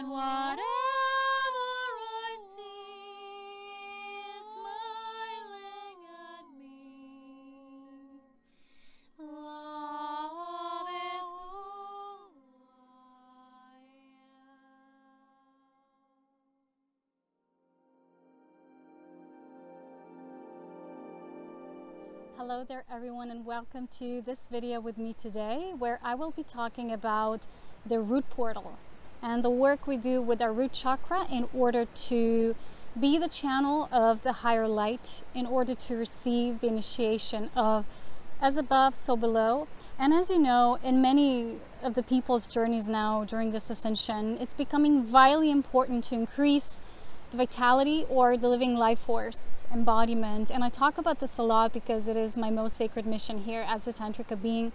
that whatever I see is smiling at me. Love is who I am. Hello there everyone, and welcome to this video with me today, where I will be talking about the root portal and the work we do with our root chakra in order to be the channel of the higher light, in order to receive the initiation of as above, so below. And as you know, in many of the people's journeys now during this ascension, it's becoming vitally important to increase the vitality or the living life force embodiment. And I talk about this a lot because it is my most sacred mission here as a Tantrika being.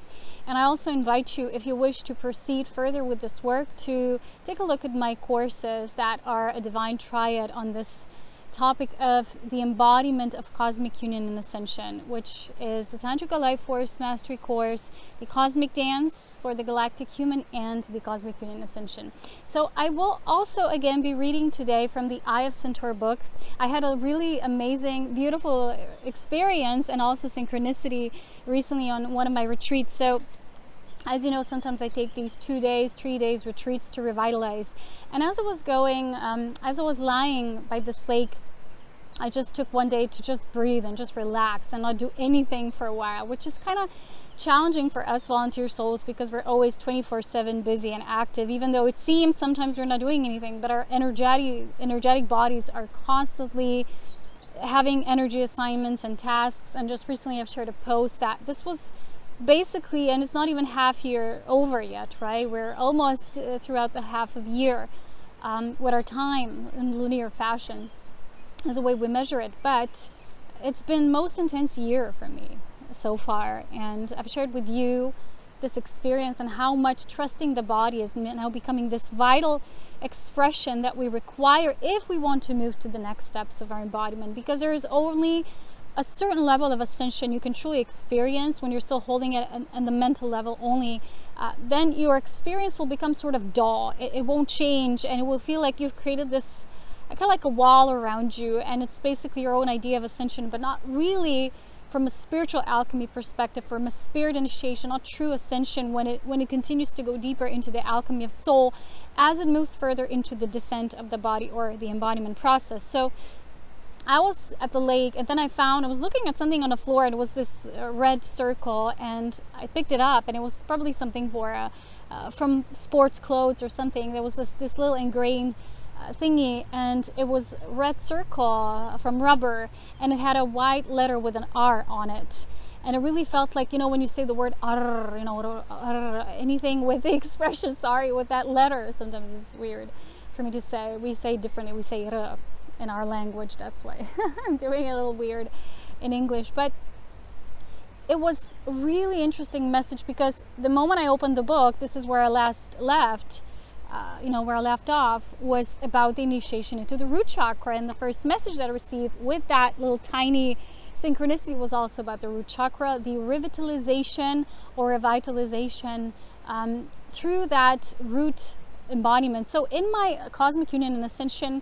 And I also invite you, if you wish to proceed further with this work, to take a look at my courses that are a divine triad on this topic of the embodiment of cosmic union and ascension, which is the Tantrika Life Force Mastery Course, the Cosmic Dance for the Galactic Human, and the Cosmic Union Ascension. So I will also again be reading today from the Eye of Centaur book. I had a really amazing, beautiful experience and also synchronicity recently on one of my retreats. So as you know, sometimes I take these 2 days, 3 days retreats to revitalize. And as I was going, as I was lying by this lake, I just took one day to just breathe and just relax and not do anything for a while, which is kind of challenging for us volunteer souls because we're always 24/7 busy and active, even though it seems sometimes we're not doing anything, but our energetic bodies are constantly having energy assignments and tasks. And just recently I've shared a post that this was basically, and it's not even half year over yet, right? We're almost throughout the half of year with our time in linear fashion as a way we measure it. But it's been most intense year for me so far, and I've shared with you this experience and how much trusting the body is now becoming this vital expression that we require if we want to move to the next steps of our embodiment, because there is only a certain level of ascension you can truly experience when you're still holding it on the mental level only. Then your experience will become sort of dull. It won't change, and it will feel like you've created this kind of like a wall around you, and it's basically your own idea of ascension, but not really from a spiritual alchemy perspective, from a spirit initiation, not true ascension when it continues to go deeper into the alchemy of soul as it moves further into the descent of the body or the embodiment process. So I was at the lake, and then I was looking at something on the floor, and it was this red circle, and I picked it up, and it was probably something for from sports clothes or something. There was this little ingrained thingy, and it was red circle from rubber, and it had a white letter with an R on it. And it really felt like, you know, when you say the word R, you know, anything with the expression, sorry, with that letter, sometimes it's weird for me to say. We say differently, we say R in our language, that's why I'm doing a little weird in English. But it was a really interesting message, because the moment I opened the book, this is where I last left, where I left off, was about the initiation into the root chakra. And the first message that I received with that little tiny synchronicity was also about the root chakra, the revitalization or revitalization through that root embodiment. So in my Cosmic Union and Ascension,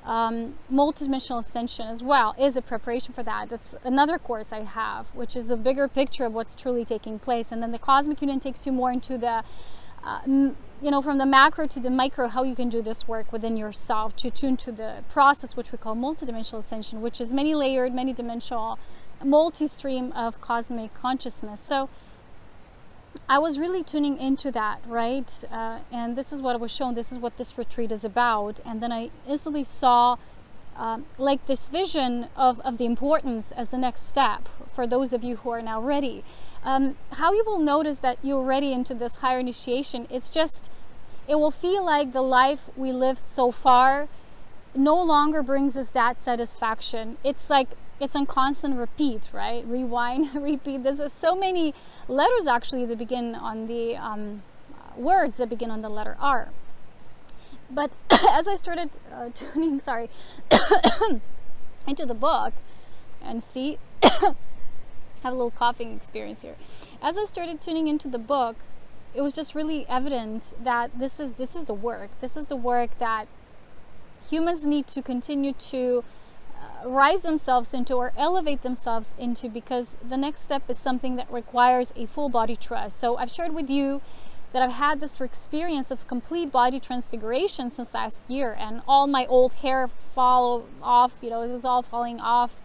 multidimensional ascension as well is a preparation for that. That's another course I have, which is a bigger picture of what's truly taking place. And then the Cosmic Union takes you more into the from the macro to the micro, how you can do this work within yourself to tune to the process, which we call multidimensional ascension, which is many layered, many dimensional, multi-stream of cosmic consciousness. So I was really tuning into that, right? And this is what I was shown. This is what this retreat is about. And then I instantly saw like this vision of the importance as the next step for those of you who are now ready. How you will notice that you're ready into this higher initiation, it will feel like the life we lived so far no longer brings us that satisfaction. It's like it's on constant repeat, right? Rewind, repeat. There's so many letters actually that begin on the words that begin on the letter R. But as I started tuning, into the book, and see, have a little coughing experience here. As I started tuning into the book, it was just really evident that this is the work. This is the work that humans need to continue to rise themselves into, or elevate themselves into, because the next step is something that requires a full body trust. So I've shared with you that I've had this experience of complete body transfiguration since last year, and all my old hair fall off, you know, it was all falling off,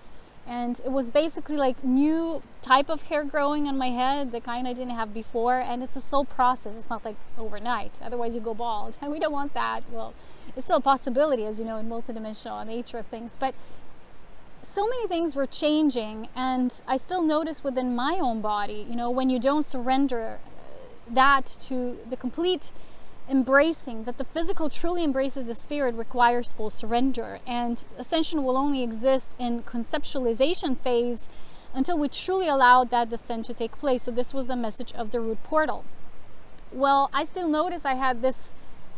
and it was basically like new type of hair growing on my head, the kind I didn't have before. And it's a slow process. It's not like overnight, otherwise you go bald, and we don't want that. Well, it's still a possibility, as you know, in multidimensional nature of things, but so many things were changing. And I still notice within my own body, you know, when you don't surrender that to the complete embracing, that the physical truly embraces the spirit, requires full surrender. And ascension will only exist in conceptualization phase until we truly allow that descent to take place. So this was the message of the root portal. Well, I still notice I had this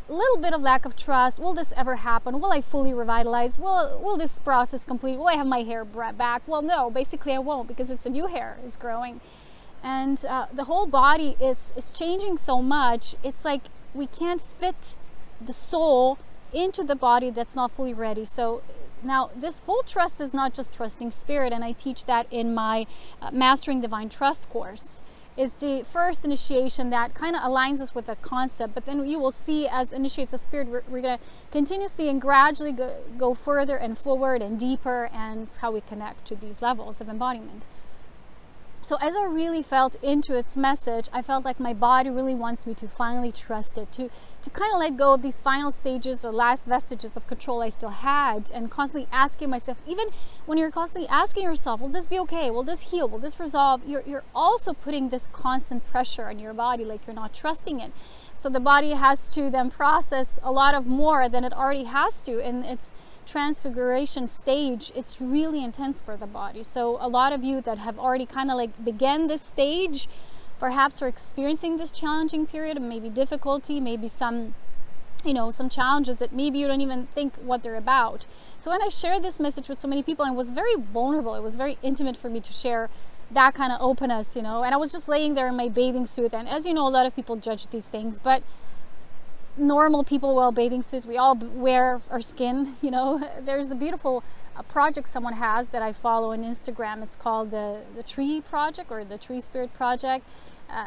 little bit of lack of trust. Will this ever happen? Will I fully revitalize? Will this process complete? Will I have my hair brought back? Well, no, basically I won't, because it's a new hair, it's growing. And the whole body is changing so much. It's like we can't fit the soul into the body that's not fully ready. So now this full trust is not just trusting spirit, and I teach that in my Mastering Divine Trust course. It's the first initiation that kind of aligns us with a concept, but then you will see, as initiates of spirit, we're going to continuously and gradually go further and forward and deeper, and it's how we connect to these levels of embodiment. So as I really felt into its message, I felt like my body really wants me to finally trust it, to kind of let go of these final stages or last vestiges of control I still had, and constantly asking myself, even when you're constantly asking yourself, will this be okay? Will this heal? Will this resolve? You're also putting this constant pressure on your body, like you're not trusting it. So the body has to then process a lot of more than it already has to, and it's transfiguration stage. It's really intense for the body. So a lot of you that have already kind of like began this stage perhaps are experiencing this challenging period, maybe difficulty, maybe some, you know, some challenges that maybe you don't even think what they're about. So when I shared this message with so many people, and it was very vulnerable, it was very intimate for me to share that kind of openness, you know, and I was just laying there in my bathing suit, and as you know, a lot of people judge these things, but normal people wear bathing suits. We all wear our skin, you know. There's a beautiful project someone has that I follow on Instagram. It's called the Tree Project, or the Tree Spirit Project.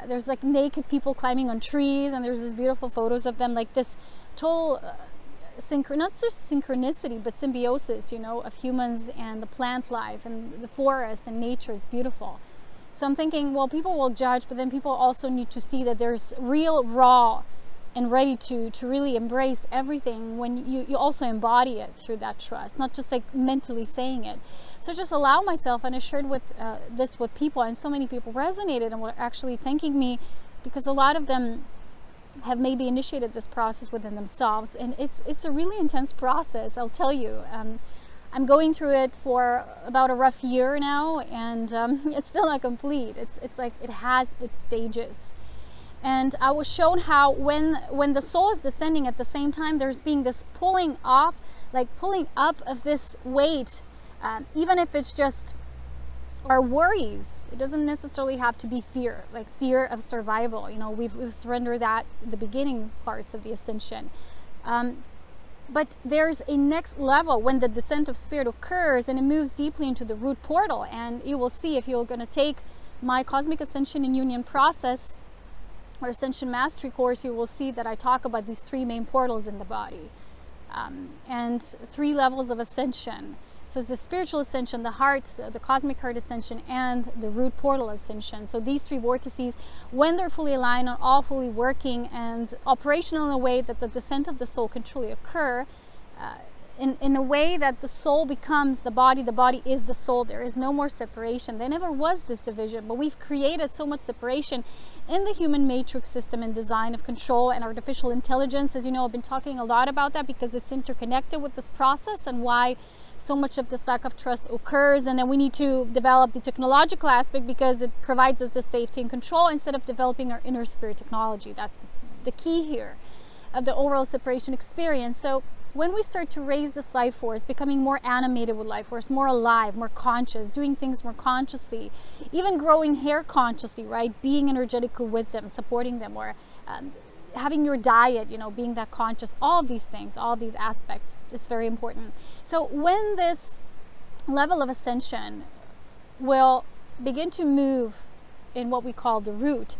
There's like naked people climbing on trees, and there's these beautiful photos of them, like this total not just synchronicity, but symbiosis, you know, of humans and the plant life and the forest and nature. Is beautiful. So I'm thinking, well, people will judge, but then people also need to see that there's real, raw, and ready to really embrace everything when you also embody it through that trust, not just like mentally saying it. So just allow myself, and I shared with this with people, and so many people resonated and were actually thanking me, because a lot of them have maybe initiated this process within themselves, and it's a really intense process, I'll tell you. I'm going through it for about a rough year now, and it's still not complete. It's like it has its stages. And I was shown how when the soul is descending, at the same time there's being this pulling off, like pulling up of this weight, even if it's just our worries. It doesn't necessarily have to be fear, like fear of survival. You know, we've surrendered that in the beginning parts of the ascension. But there's a next level when the descent of spirit occurs, and it moves deeply into the root portal. And you will see, if you're going to take my Cosmic Ascension and Union process or Ascension Mastery course, you will see that I talk about these three main portals in the body, and 3 levels of ascension. So it's the spiritual ascension, the heart, the cosmic heart ascension, and the root portal ascension. So these 3 vortices, when they're fully aligned and all fully working and operational in a way that the descent of the soul can truly occur, in a way that the soul becomes the body is the soul. There is no more separation. There never was this division, but we've created so much separation in the human matrix system and design of control and artificial intelligence. As you know, I've been talking a lot about that because it's interconnected with this process and why so much of this lack of trust occurs. And then we need to develop the technological aspect because it provides us the safety and control instead of developing our inner spirit technology. That's the key here of the overall separation experience. So when we start to raise this life force, becoming more animated with life force, more alive, more conscious, doing things more consciously, even growing hair consciously, right? Being energetically with them, supporting them, or having your diet, you know, being that conscious, all of these things, all of these aspects, it's very important. So when this level of ascension will begin to move in what we call the root,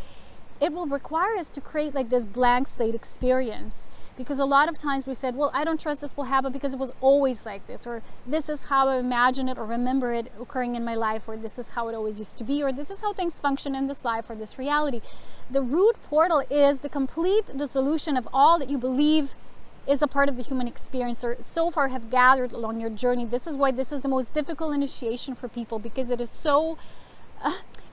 it will require us to create like this blank slate experience, because a lot of times we said, well, I don't trust this will happen because it was always like this, or this is how I imagine it or remember it occurring in my life, or this is how it always used to be, or this is how things function in this life or this reality. The root portal is the complete dissolution of all that you believe is a part of the human experience or so far have gathered along your journey. This is why this is the most difficult initiation for people, because it is so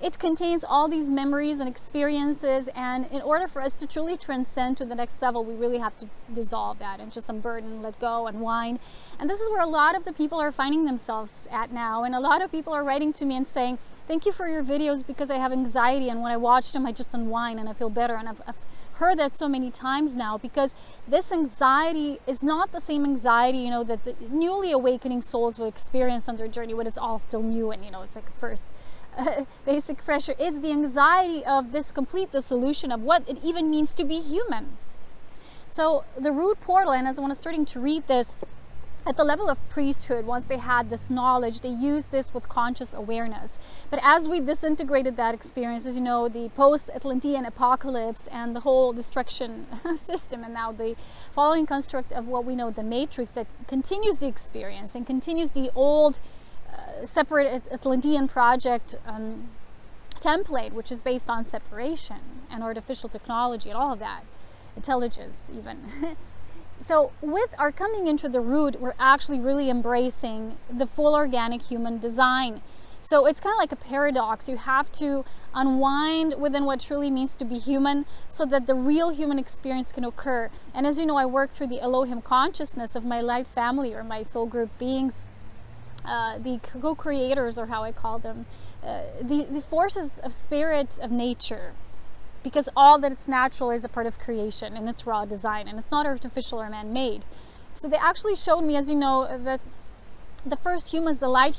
it contains all these memories and experiences, and in order for us to truly transcend to the next level, we really have to dissolve that and just unburden, let go, unwind. And this is where a lot of the people are finding themselves at now, and a lot of people are writing to me and saying, thank you for your videos because I have anxiety, and when I watch them I just unwind and I feel better. And I've heard that so many times now, because this anxiety is not the same anxiety, you know, that the newly awakening souls will experience on their journey when it's all still new and, you know, it's like first basic pressure. It's the anxiety of this complete dissolution of what it even means to be human. So the root portal, and as I was starting to read this, at the level of priesthood, once they had this knowledge, they used this with conscious awareness. But as we disintegrated that experience, as you know, the post-Atlantean apocalypse and the whole destruction system, and now the following construct of what we know, the matrix, that continues the experience and continues the old separate Atlantean project template, which is based on separation and artificial technology and all of that, intelligence even. So with our coming into the root, we're actually really embracing the full organic human design. So it's kind of like a paradox. You have to unwind within what truly means to be human so that the real human experience can occur. And as you know, I work through the Elohim consciousness of my light family, or my soul group beings, the co-creators, or how I call them, the forces of spirit of nature, because all that it's natural is a part of creation and it's raw design, and it's not artificial or man-made. So they actually showed me, as you know, that the first humans, the light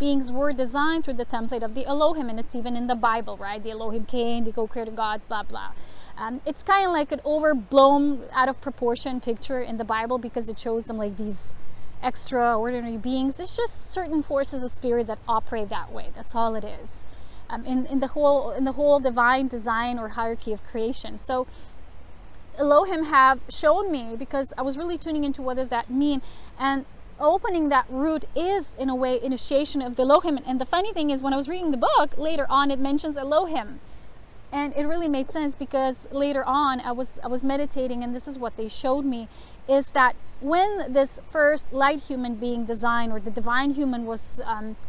beings, were designed through the template of the Elohim, and it's even in the Bible, right? The Elohim came, the co-creator gods, blah blah. It's kind of like an overblown, out of proportion picture in the Bible, because it shows them like these extraordinary beings. It's just certain forces of spirit that operate that way. That's all it is. In the whole divine design or hierarchy of creation. So Elohim have shown me, because I was really tuning into what does that mean, and opening that root is in a way initiation of the Elohim. And the funny thing is, when I was reading the book later on, it mentions Elohim, and it really made sense, because later on I was meditating, and this is what they showed me, is that when this first light human being design, or the divine human, was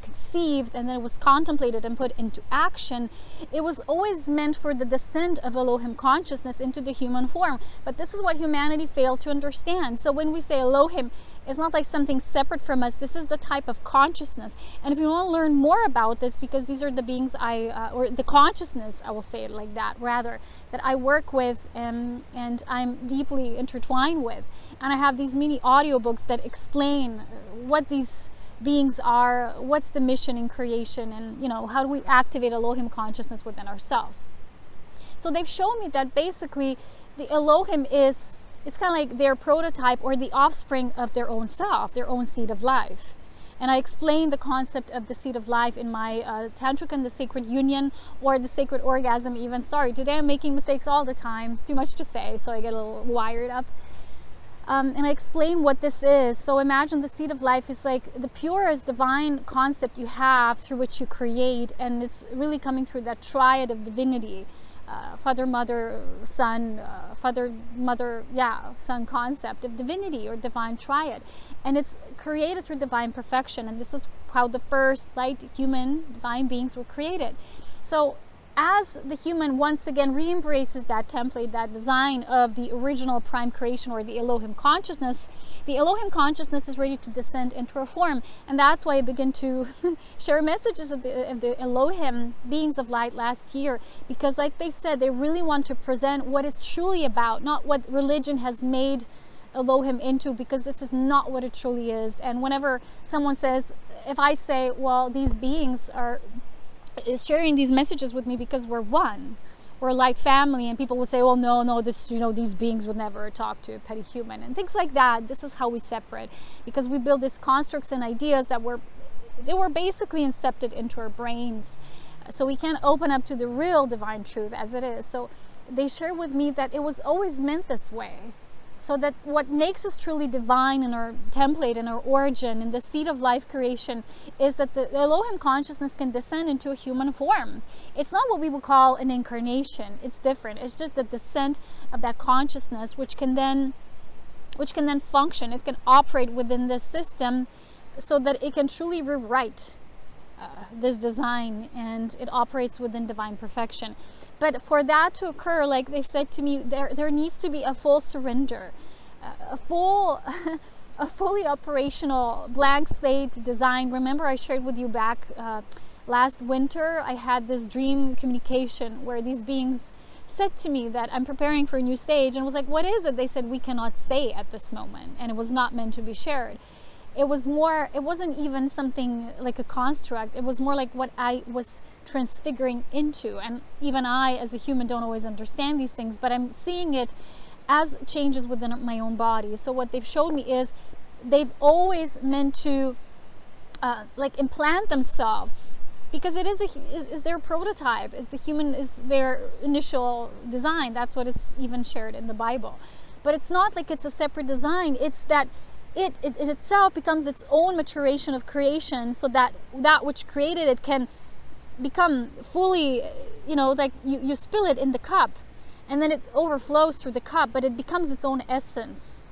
conceived and then it was contemplated and put into action, it was always meant for the descent of Elohim consciousness into the human form. But this is what humanity failed to understand. So when we say Elohim, it's not like something separate from us. This is the type of consciousness. And if you want to learn more about this, because these are the beings or the consciousness, I will say it like that rather, that I work with and I'm deeply intertwined with. And I have these mini audiobooks that explain what these beings are, what's the mission in creation, and, you know, how do we activate Elohim consciousness within ourselves. So they've shown me that basically the Elohim is, it's kind of like their prototype or the offspring of their own self, their own seed of life. And I explained the concept of the seed of life in my Tantric and the Sacred Union, or the Sacred Orgasm even. Sorry, today I'm making mistakes all the time. It's too much to say, so I get a little wired up. And I explain what this is. So imagine the seed of life is like the purest divine concept you have through which you create, and it's really coming through that triad of divinity. Father, mother, son, father, mother, son concept of divinity or divine triad. And it's created through divine perfection. And this is how the first light human divine beings were created. So as the human once again re-embraces that template, that design of the original prime creation or the Elohim consciousness, the Elohim consciousness is ready to descend into a form. And that's why I began to share messages of the Elohim beings of light last year, because like they said, they really want to present what it's truly about, not what religion has made Elohim into, because this is not what it truly is. And whenever someone says, if I say, well, these beings are sharing these messages with me because we're one, we're light family, and people would say, well, no, this, you know, these beings would never talk to a petty human and things like that. This is how we separate, because we build these constructs and ideas that were basically incepted into our brains, so we can't open up to the real divine truth as it is. So they share with me that it was always meant this way, so that what makes us truly divine in our template, in our origin, in the seed of life creation, is that the Elohim consciousness can descend into a human form. It's not what we would call an incarnation. It's different. It's just the descent of that consciousness, which can then function. It can operate within this system so that it can truly rewrite this design, and it operates within divine perfection. But for that to occur, like they said to me, there needs to be a full surrender, a fully operational blank slate design. Remember, I shared with you back last winter, I had this dream communication where these beings said to me that I'm preparing for a new stage, and was like, what is it? They said, we cannot say at this moment, and it was not meant to be shared. It wasn't even something like a construct. It was more like what I was transfiguring into. And even I, as a human, don't always understand these things, but I'm seeing it as changes within my own body. So what they've showed me is they've always meant to like implant themselves, because it is their prototype. Is the human is their initial design. That's what it's even shared in the Bible. But it's not like it's a separate design. It's that it itself becomes its own maturation of creation, so that which created it can become fully, you know, like you spill it in the cup and then it overflows through the cup, but it becomes its own essence.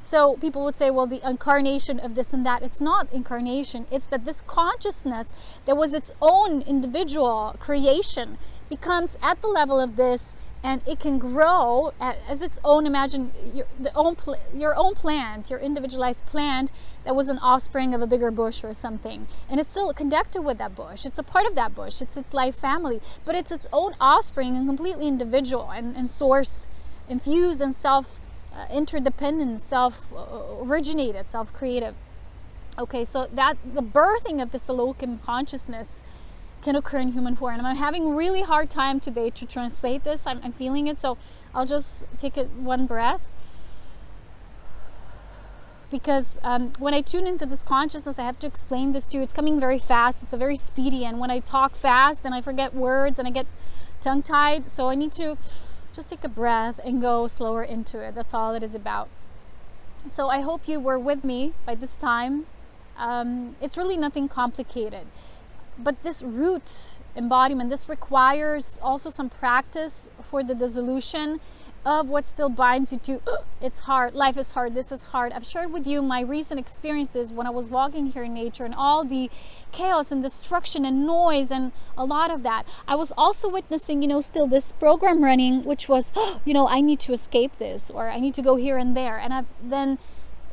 So people would say, well, the incarnation of this and that. It's not incarnation. It's that this consciousness that was its own individual creation becomes at the level of this, and it can grow as its own. Imagine your own plant, your individualized plant that was an offspring of a bigger bush or something, and it's still connected with that bush. It's a part of that bush. It's its life family, but it's its own offspring and completely individual and source infused and self interdependent, self-originated, self-creative. Okay, so that the birthing of this Elohim consciousness can occur in human form. And I'm having a really hard time today to translate this. I'm feeling it, so I'll just take it one breath. Because when I tune into this consciousness, I have to explain this to you. It's coming very fast. It's a very speedy, and when I talk fast, then I forget words and I get tongue-tied. So I need to just take a breath and go slower into it. That's all it is about. So I hope you were with me by this time. It's really nothing complicated. But this root embodiment, this requires also some practice for the dissolution of what still binds you to, it's hard, life is hard, this is hard. I've shared with you my recent experiences when I was walking here in nature, and all the chaos and destruction and noise and a lot of that. I was also witnessing, you know, still this program running, which was, you know, I need to escape this, or I need to go here and there. And I've then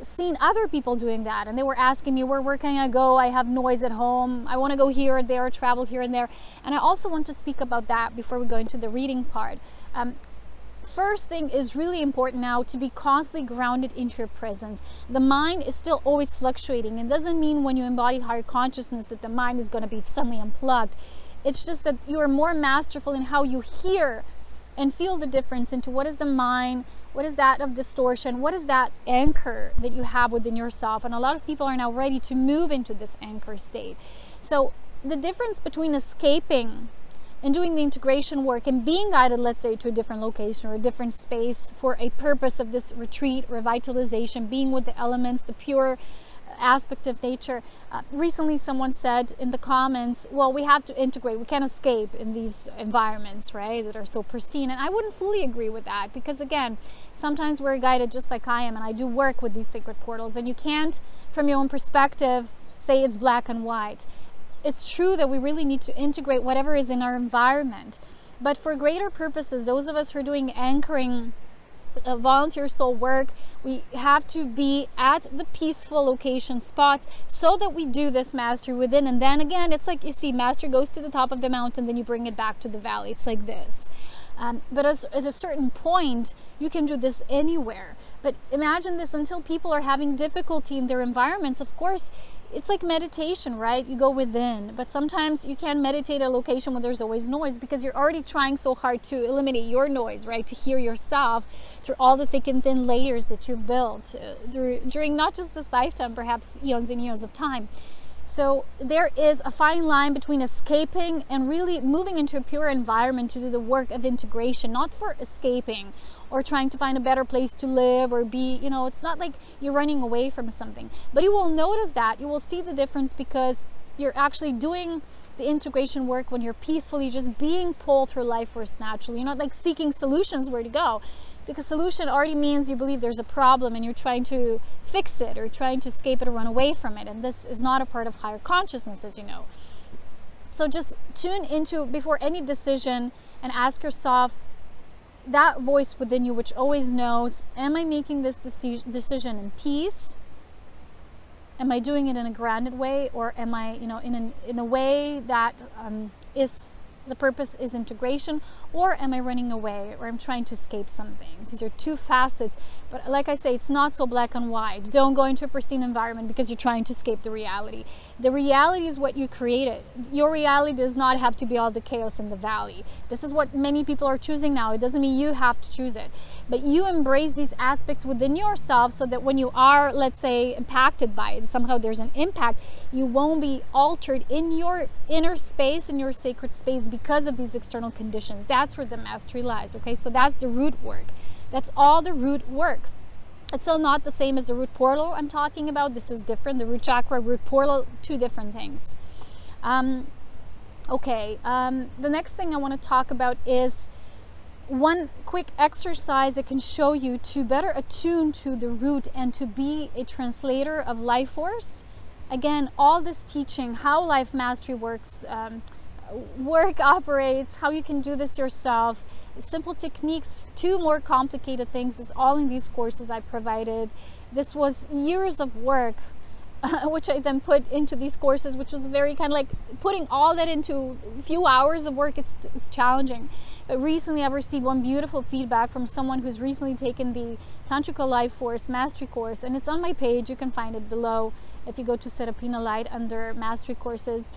seen other people doing that, and they were asking me, where can I go? I have noise at home. I want to go here or there, travel here and there. And I also want to speak about that before we go into the reading part. First thing is really important now to be constantly grounded into your presence. The mind is still always fluctuating. It doesn't mean when you embody higher consciousness that the mind is going to be suddenly unplugged. It's just that you are more masterful in how you hear and feel the difference into what is the mind, what is that of distortion, what is that anchor that you have within yourself. And a lot of people are now ready to move into this anchor state. So the difference between escaping and doing the integration work and being guided, let's say, to a different location or a different space for a purpose of this retreat, revitalization, being with the elements, the pure aspect of nature. Recently someone said in the comments, well, we have to integrate, we can't escape in these environments, right, that are so pristine. And I wouldn't fully agree with that, because again, sometimes we're guided just like I am, and I do work with these sacred portals, and you can't from your own perspective say it's black and white. It's true that we really need to integrate whatever is in our environment, but for greater purposes, those of us who are doing anchoring volunteer soul work, we have to be at the peaceful location spots so that we do this mastery within. And then again, it's like, you see, master goes to the top of the mountain, then you bring it back to the valley. It's like this. But at a certain point, you can do this anywhere. But imagine this, until people are having difficulty in their environments, of course, it's like meditation, right? You go within, but sometimes you can't meditate at a location where there's always noise, because you're already trying so hard to eliminate your noise, right? To hear yourself through all the thick and thin layers that you've built during not just this lifetime, perhaps eons and eons of time. So there is a fine line between escaping and really moving into a pure environment to do the work of integration, not for escaping or trying to find a better place to live or be, you know, it's not like you're running away from something. But you will notice that, you will see the difference, because you're actually doing the integration work when you're peacefully just being pulled through life force naturally. You're not like seeking solutions where to go, because solution already means you believe there's a problem and you're trying to fix it or trying to escape it or run away from it. And this is not a part of higher consciousness, as you know. So just tune into, before any decision, and ask yourself, that voice within you which always knows, am I making this decision in peace? Am I doing it in a grounded way, or am I, you know, in a way that is, the purpose is integration, or am I running away, or I'm trying to escape something? These are two facets, but like I say, it's not so black and white. Don't go into a pristine environment because you're trying to escape the reality. The reality is what you created. Your reality does not have to be all the chaos in the valley. This is what many people are choosing now. It doesn't mean you have to choose it, but you embrace these aspects within yourself, so that when you are, let's say, impacted by it, somehow there's an impact, you won't be altered in your inner space, in your sacred space, because of these external conditions. That's where the mastery lies. Okay, so that's the root work. That's all the root work. It's still not the same as the root portal I'm talking about. This is different. The root chakra, root portal, two different things. The next thing I want to talk about is one quick exercise that can show you to better attune to the root and to be a translator of life force. Again, all this teaching, how life mastery works, work operates, how you can do this yourself, simple techniques to more complicated things, is all in these courses I provided. This was years of work, which I then put into these courses, which was very kind of like putting all that into a few hours of work. It's challenging. But recently I've received one beautiful feedback from someone who's recently taken the Tantrica Life Force Mastery course, and it's on my page. You can find it below if you go to Serapina Light under Mastery Courses.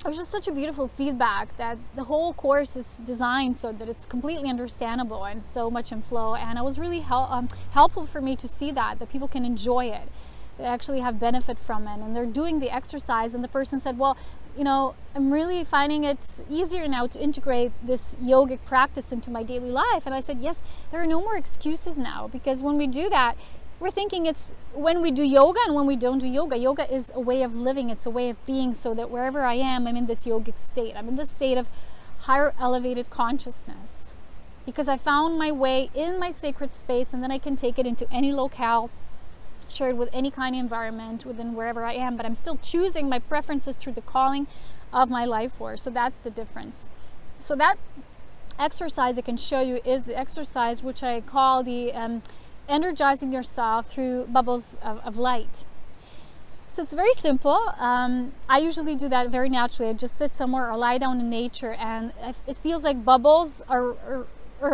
It was just such a beautiful feedback that the whole course is designed so that it's completely understandable and so much in flow. And it was really helpful for me to see that people can enjoy it, they actually have benefit from it, and they're doing the exercise. And the person said, well, you know, I'm really finding it easier now to integrate this yogic practice into my daily life. And I said, yes, there are no more excuses now, because when we do that, we're thinking it's when we do yoga and when we don't do yoga. Yoga is a way of living, it's a way of being, so that wherever I am, I'm in this yogic state. I'm in this state of higher elevated consciousness, because I found my way in my sacred space, and then I can take it into any locale, share it with any kind of environment within wherever I am, but I'm still choosing my preferences through the calling of my life force. So that's the difference. So that exercise I can show you is the exercise which I call the energizing yourself through bubbles of light. So it's very simple. I usually do that very naturally. I just sit somewhere or lie down in nature, and it feels like bubbles are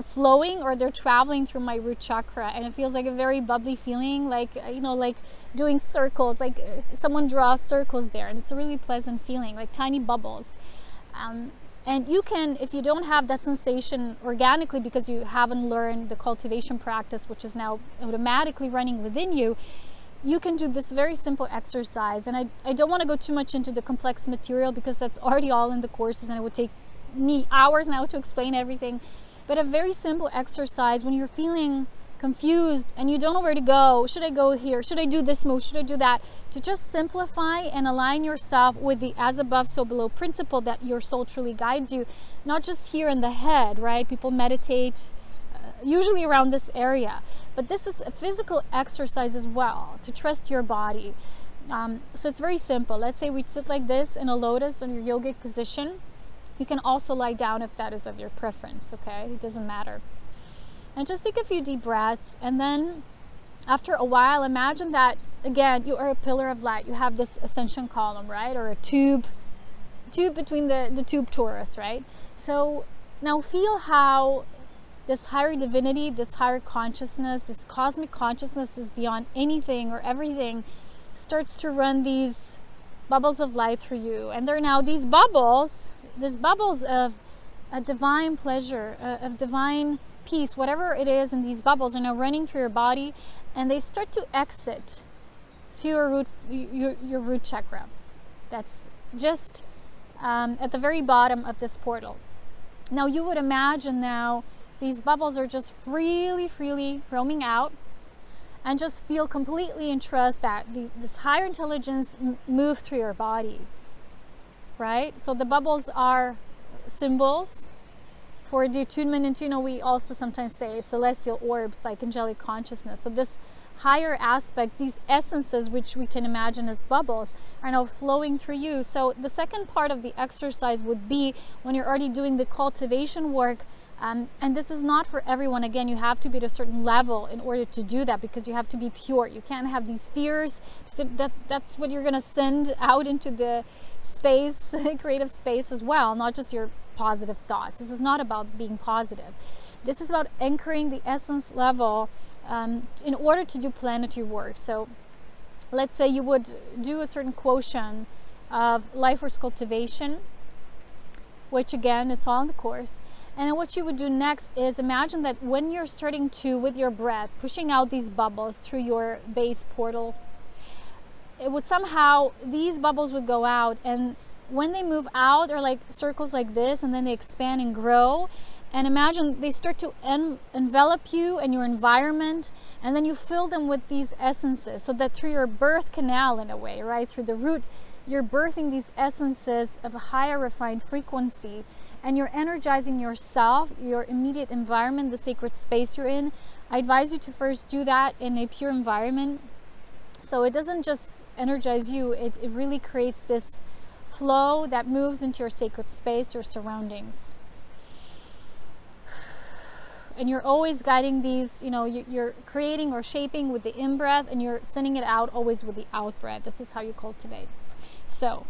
flowing, or they're traveling through my root chakra, and it feels like a very bubbly feeling, like, you know, like doing circles, like someone draws circles there, and it's a really pleasant feeling, like tiny bubbles. And you can, if you don't have that sensation organically because you haven't learned the cultivation practice, which is now automatically running within you, you can do this very simple exercise. And I don't want to go too much into the complex material, because that's already all in the courses, and it would take me hours now to explain everything. But a very simple exercise when you're feeling confused and you don't know where to go. Should I go here? Should I do this move? Should I do that? To just simplify and align yourself with the as above, so below principle that your soul truly guides you. Not just here in the head, right? People meditate usually around this area. But this is a physical exercise as well, to trust your body. So it's very simple. Let's say we sit like this in a lotus on your yogic position. You can also lie down if that is of your preference, okay? It doesn't matter. And just take a few deep breaths, and then after a while, imagine that, again, you are a pillar of light. You have this ascension column, right? Or a tube between the tube torus, right? So now feel how this higher divinity, this higher consciousness, this cosmic consciousness is beyond anything or everything, starts to run these bubbles of light through you. And they're now these bubbles of a divine pleasure, of divine peace, whatever it is in these bubbles are now running through your body, and they start to exit through your root chakra. That's just at the very bottom of this portal. Now you would imagine now these bubbles are just freely roaming out, and just feel completely in trust that this higher intelligence move through your body, right? So the bubbles are symbols for the attunement into, we also sometimes say celestial orbs, like angelic consciousness. So this higher aspects, these essences, which we can imagine as bubbles, are now flowing through you. So the second part of the exercise would be when you're already doing the cultivation work, and this is not for everyone. Again, you have to be at a certain level in order to do that, because you have to be pure. You can't have these fears. That's what you're going to send out into the space, creative space as well, not just your positive thoughts. This is not about being positive. This is about anchoring the essence level in order to do planetary work. So let's say you would do a certain quotient of life force cultivation, which again, it's all in the course. And then what you would do next is imagine that when you're starting to, with your breath, pushing out these bubbles through your base portal, it would somehow, these bubbles would go out, and when they move out, they're like circles like this, and then they expand and grow. And imagine they start to envelop you and your environment, and then you fill them with these essences, so that through your birth canal, in a way, right, through the root, you're birthing these essences of a higher refined frequency, and you're energizing yourself, your immediate environment, the sacred space you're in. I advise you to first do that in a pure environment, so it doesn't just energize you, it really creates this flow that moves into your sacred space, your surroundings. And you're always guiding these, you're creating or shaping with the in-breath, and you're sending it out always with the out-breath. This is how you cultivate. So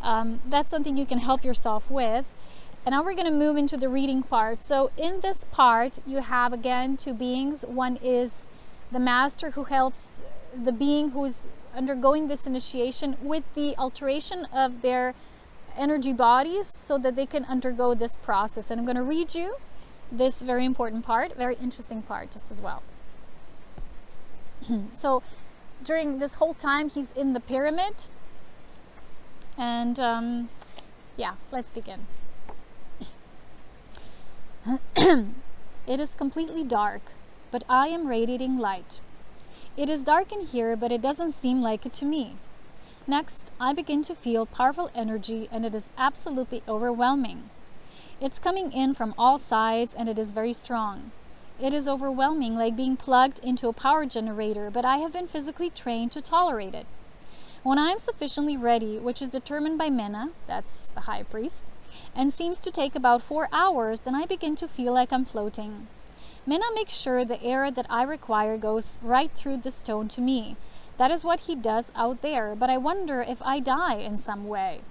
that's something you can help yourself with. And now we're going to move into the reading part. So in this part, you have, again, two beings. One is the master, who helps the being who's undergoing this initiation with the alteration of their energy bodies so that they can undergo this process. And I'm going to read you this very important part, very interesting part just as well. So during this whole time, he's in the pyramid. And yeah, let's begin. It is completely dark, but I am radiating light. It is dark in here, but it doesn't seem like it to me. Next, I begin to feel powerful energy, and it is absolutely overwhelming. It's coming in from all sides, and it is very strong. It is overwhelming, like being plugged into a power generator, but I have been physically trained to tolerate it. When I am sufficiently ready, which is determined by Mena, that's the high priest, and seems to take about 4 hours, then I begin to feel like I'm floating. Mena makes sure the air that I require goes right through the stone to me. That is what he does out there, but I wonder if I die in some way.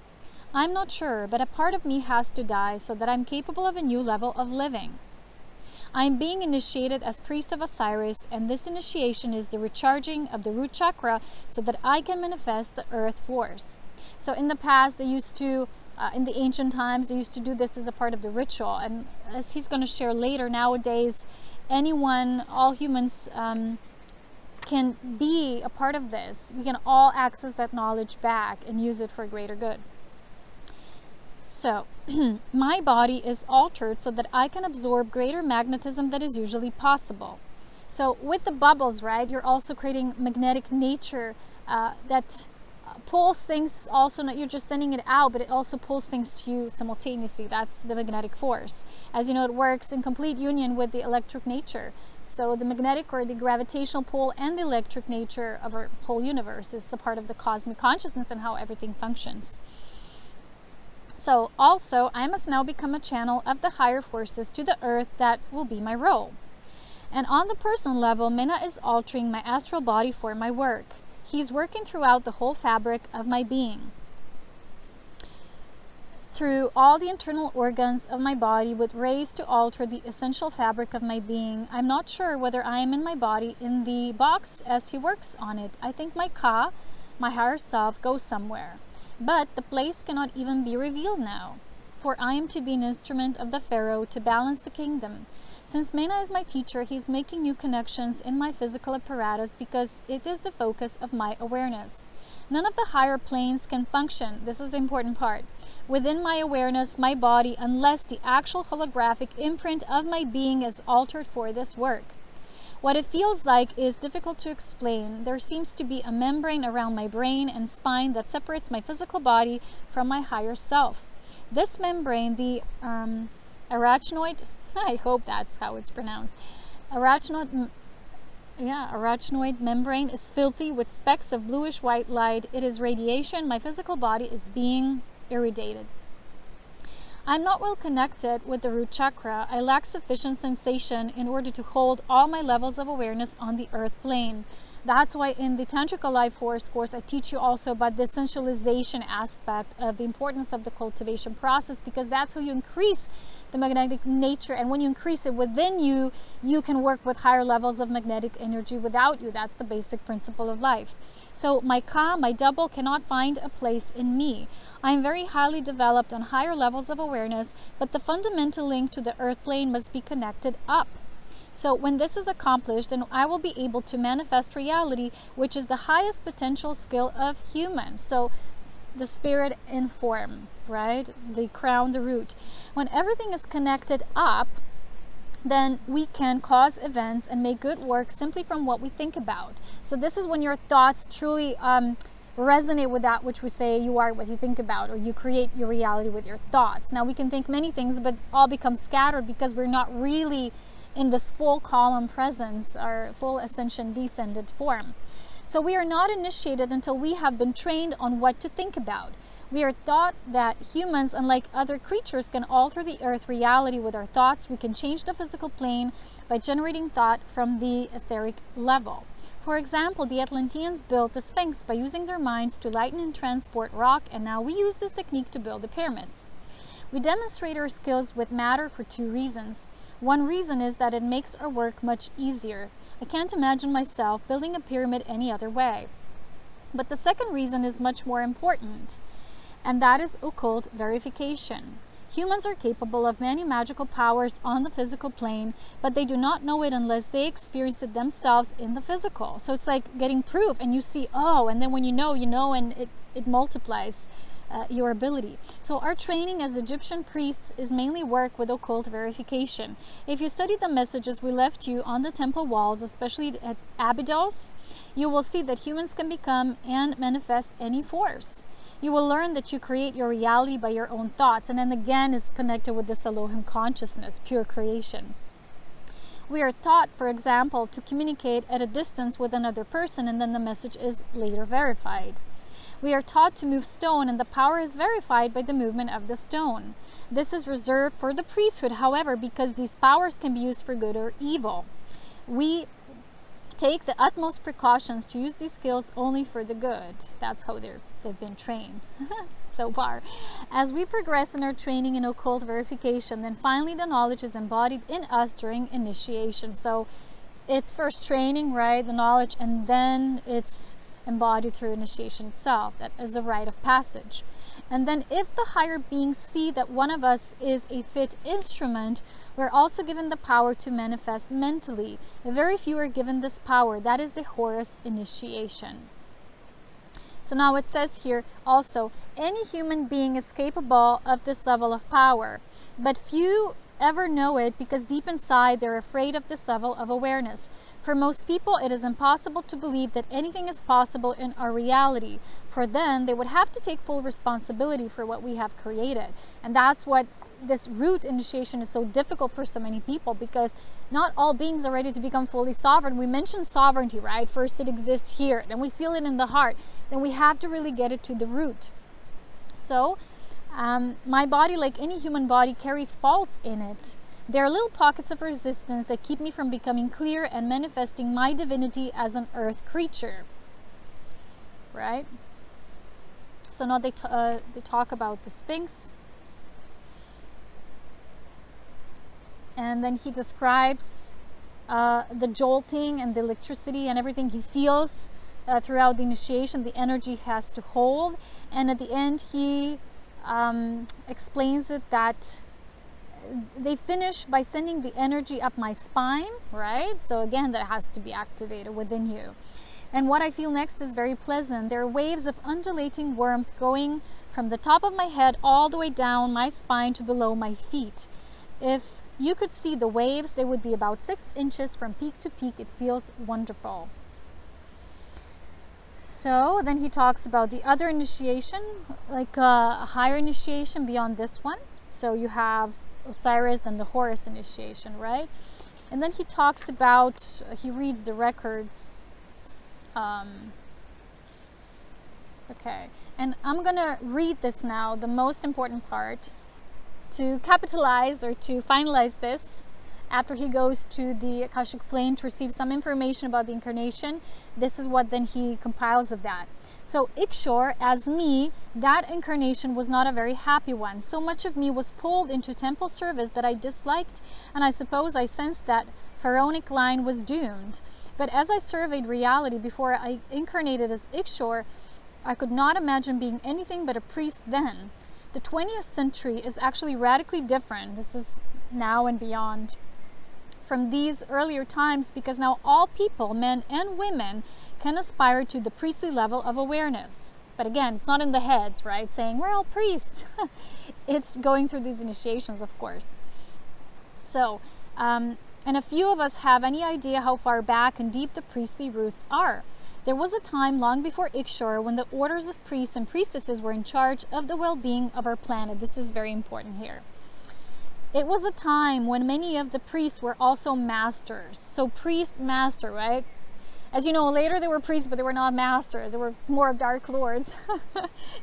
I'm not sure, but a part of me has to die so that I'm capable of a new level of living. I am being initiated as priest of Osiris, and this initiation is the recharging of the root chakra so that I can manifest the earth force. So in the past, they used to in the ancient times, they used to do this as a part of the ritual, and as he's going to share later, nowadays anyone, all humans can be a part of this. We can all access that knowledge back and use it for greater good. So my body is altered so that I can absorb greater magnetism that is usually possible. So with the bubbles, right, you're also creating magnetic nature that pulls things. Also, not you're just sending it out, but it also pulls things to you simultaneously. That's the magnetic force. As you know, it works in complete union with the electric nature. So the magnetic or the gravitational pull and the electric nature of our whole universe is the part of the cosmic consciousness and how everything functions. So also, I must now become a channel of the higher forces to the earth. That will be my role. And on the personal level, Mena is altering my astral body for my work. He's working throughout the whole fabric of my being. Through all the internal organs of my body with rays to alter the essential fabric of my being. I'm not sure whether I am in my body in the box as he works on it. I think my Ka, my higher self, go somewhere. But the place cannot even be revealed now, for I am to be an instrument of the Pharaoh to balance the kingdom. Since Mena is my teacher, he is making new connections in my physical apparatus because it is the focus of my awareness. None of the higher planes can function, this is the important part, within my awareness, my body, unless the actual holographic imprint of my being is altered for this work. What it feels like is difficult to explain. There seems to be a membrane around my brain and spine that separates my physical body from my higher self. This membrane, the arachnoid, I hope that's how it's pronounced, arachnoid membrane is filthy with specks of bluish white light. It is radiation. My physical body is being irradiated. I'm not well connected with the root chakra. I lack sufficient sensation in order to hold all my levels of awareness on the earth plane. That's why in the Tantric Life Force course, I teach you also about the essentialization aspect of the importance of the cultivation process, because that's how you increase the magnetic nature. And when you increase it within you, you can work with higher levels of magnetic energy without you. That's the basic principle of life. So my Ka, my double, cannot find a place in me. I am very highly developed on higher levels of awareness, but the fundamental link to the earth plane must be connected up. So when this is accomplished, then I will be able to manifest reality, which is the highest potential skill of humans. So the spirit in form, right? The crown, the root. When everything is connected up, then we can cause events and make good work simply from what we think about. So this is when your thoughts truly resonate with that which we say. You are what you think about, or you create your reality with your thoughts. Now we can think many things, but all become scattered because we're not really in this full column presence, or full ascension descended form. So we are not initiated until we have been trained on what to think about. We are taught that humans, unlike other creatures, can alter the earth reality with our thoughts. We can change the physical plane by generating thought from the etheric level. For example, the Atlanteans built the Sphinx by using their minds to lighten and transport rock, and now we use this technique to build the pyramids. We demonstrate our skills with matter for two reasons. One reason is that it makes our work much easier. I can't imagine myself building a pyramid any other way. But the second reason is much more important, and that is occult verification. Humans are capable of many magical powers on the physical plane, but they do not know it unless they experience it themselves in the physical. So it's like getting proof, and you see, oh, and then when you know, and it multiplies your ability. So our training as Egyptian priests is mainly work with occult verification. If you study the messages we left you on the temple walls, especially at Abydos, you will see that humans can become and manifest any force. You will learn that you create your reality by your own thoughts, and then again is connected with this Elohim consciousness, pure creation. We are taught, for example, to communicate at a distance with another person, and then the message is later verified. We are taught to move stone, and the power is verified by the movement of the stone. This is reserved for the priesthood, however, because these powers can be used for good or evil. We take the utmost precautions to use these skills only for the good. That's how they've been trained so far. As we progress in our training in occult verification, then finally the knowledge is embodied in us during initiation. So it's first training, right, the knowledge, and then it's embodied through initiation itself. That is a rite of passage. And then if the higher beings see that one of us is a fit instrument, we're also given the power to manifest mentally. Very few are given this power. That is the Horus initiation. So now it says here also, any human being is capable of this level of power, but few ever know it because deep inside they're afraid of this level of awareness. For most people, it is impossible to believe that anything is possible in our reality. For then, they would have to take full responsibility for what we have created. And that's what this root initiation is so difficult for so many people, because not all beings are ready to become fully sovereign. We mentioned sovereignty, right? First it exists here, then we feel it in the heart, then we have to really get it to the root. So my body, like any human body, carries faults in it. There are little pockets of resistance that keep me from becoming clear and manifesting my divinity as an earth creature, right? So now they talk about the Sphinx, and then he describes the jolting and the electricity and everything he feels throughout the initiation, the energy has to hold. And at the end, he explains it that they finish by sending the energy up my spine, right? So again, that has to be activated within you. And what I feel next is very pleasant. There are waves of undulating warmth going from the top of my head all the way down my spine to below my feet. If you could see the waves, they would be about 6 inches from peak to peak. It feels wonderful. So then he talks about the other initiation, like a higher initiation beyond this one. So you have Osiris, then the Horus initiation, right? And then he talks about, he reads the records. Okay, and I'm gonna read this now, the most important part, to capitalize or to finalize this. After he goes to the Akashic plane to receive some information about the incarnation, this is what then he compiles of that. So Ikshor, as me, that incarnation was not a very happy one. So much of me was pulled into temple service that I disliked, and I suppose I sensed that pharaonic line was doomed. But as I surveyed reality before I incarnated as Ikshor, I could not imagine being anything but a priest then. The 20th century is actually radically different. This is now and beyond from these earlier times, because now all people, men and women, can aspire to the priestly level of awareness. But again, it's not in the heads, right? Saying we're all priests. It's going through these initiations, of course. So, and a few of us have any idea how far back and deep the priestly roots are. There was a time long before Ikshor when the orders of priests and priestesses were in charge of the well-being of our planet. This is very important here. It was a time when many of the priests were also masters. So priest, master, right? As you know, later they were priests, but they were not masters. They were more dark lords.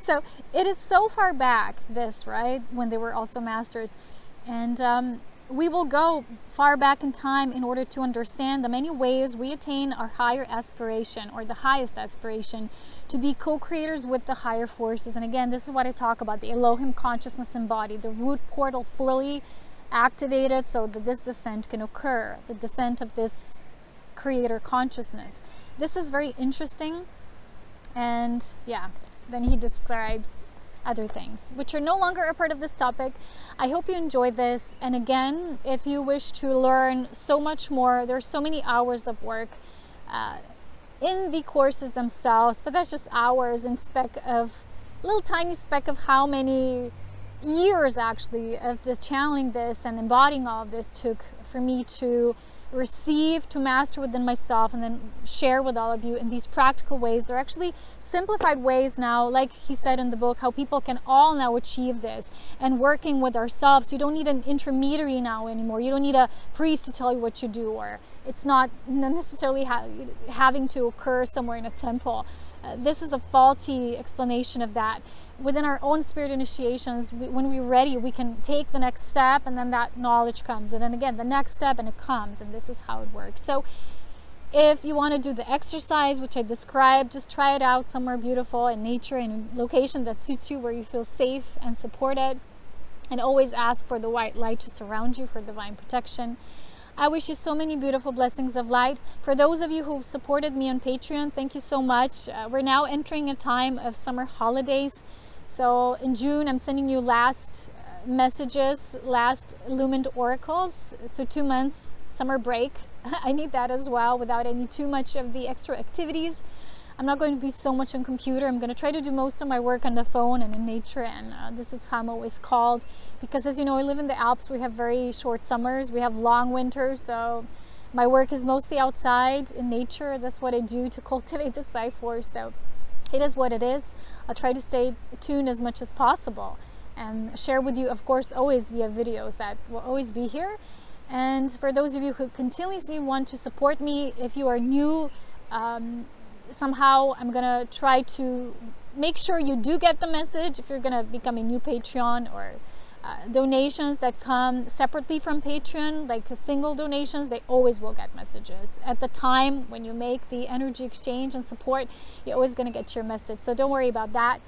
So it is so far back, this, right? When they were also masters. And we will go far back in time in order to understand the many ways we attain our higher aspiration, or the highest aspiration, to be co-creators with the higher forces. And again, this is what I talk about, the Elohim consciousness embodied, the root portal fully activated so that this descent can occur, the descent of this creator consciousness. This is very interesting. And yeah, then he describes other things which are no longer a part of this topic. I hope you enjoyed this, and again, if you wish to learn so much more, there's so many hours of work in the courses themselves, but that's just hours and little tiny speck of how many years actually of the channeling this and embodying all of this took for me to receive, to master within myself, and then share with all of you in these practical ways. They're actually simplified ways now, like he said in the book, how people can all now achieve this, and working with ourselves. You don't need an intermediary now anymore. You don't need a priest to tell you what you do, or it's not necessarily having to occur somewhere in a temple. This is a faulty explanation of that. Within our own spirit initiations, when we're ready, we can take the next step, and then that knowledge comes, and then again the next step, and it comes, and this is how it works. So if you want to do the exercise which I described, just try it out somewhere beautiful in nature, in a location that suits you, where you feel safe and supported, and always ask for the white light to surround you for divine protection. I wish you so many beautiful blessings of light. For those of you who supported me on Patreon, thank you so much. We're now entering a time of summer holidays. So in June, I'm sending you last messages, last illumined oracles. So 2 months, summer break. I need that as well, without any too much of the extra activities. I'm not going to be so much on computer. I'm going to try to do most of my work on the phone and in nature, and this is how I'm always called, because as you know, I live in the Alps. We have very short summers, we have long winters, so my work is mostly outside in nature. That's what I do to cultivate the Psi Force. So it is what it is. I'll try to stay tuned as much as possible and share with you, of course, always via videos that will always be here. And for those of you who continuously want to support me, if you are new, somehow I'm gonna try to make sure you do get the message. If you're gonna become a new Patreon, or donations that come separately from Patreon, like single donations, they always will get messages. At the time when you make the energy exchange and support, you're always gonna get your message. So don't worry about that.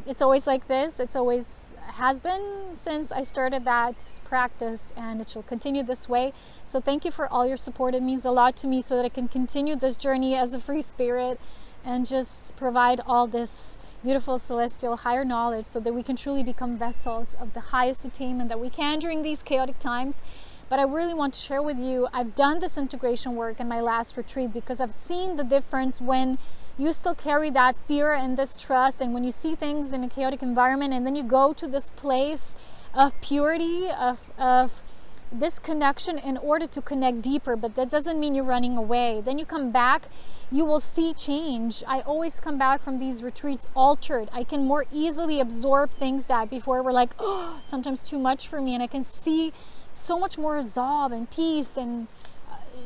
It's always like this. It's always has been since I started that practice, and it shall continue this way. So thank you for all your support. It means a lot to me, so that I can continue this journey as a free spirit and just provide all this beautiful celestial higher knowledge, so that we can truly become vessels of the highest attainment that we can during these chaotic times. But I really want to share with you, I've done this integration work in my last retreat, because I've seen the difference when you still carry that fear and distrust, and when you see things in a chaotic environment, and then you go to this place of purity, of this connection, in order to connect deeper. But that doesn't mean you're running away. Then you come back, you will see change. I always come back from these retreats altered. I can more easily absorb things that before were like, oh, sometimes too much for me, and I can see so much more resolve and peace, and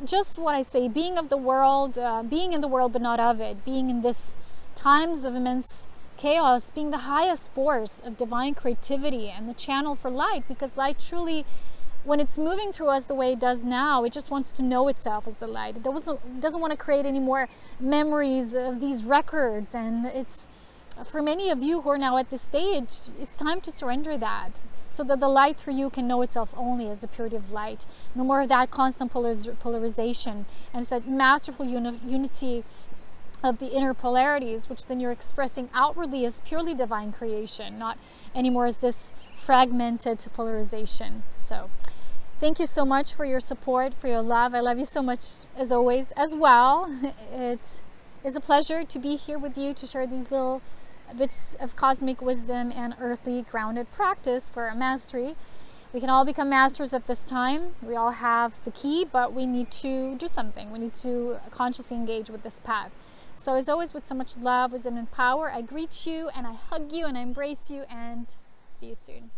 just what I say, being of the world, being in the world but not of it, being in this times of immense chaos, being the highest force of divine creativity and the channel for light. Because light truly, when it's moving through us the way it does now, it just wants to know itself as the light. It doesn't want to create any more memories of these records. And it's, for many of you who are now at this stage, it's time to surrender that, so that the light through you can know itself only as the purity of light. No more of that constant polarization. And it's that masterful unity of the inner polarities, which then you're expressing outwardly as purely divine creation, not anymore as this fragmented polarization. So thank you so much for your support, for your love. I love you so much, as always, as well. It is a pleasure to be here with you, to share these little bits of cosmic wisdom and earthly grounded practice for our mastery. We can all become masters at this time. We all have the key, but we need to do something. We need to consciously engage with this path. So as always, with so much love, wisdom, and power, I greet you, and I hug you, and I embrace you, and see you soon.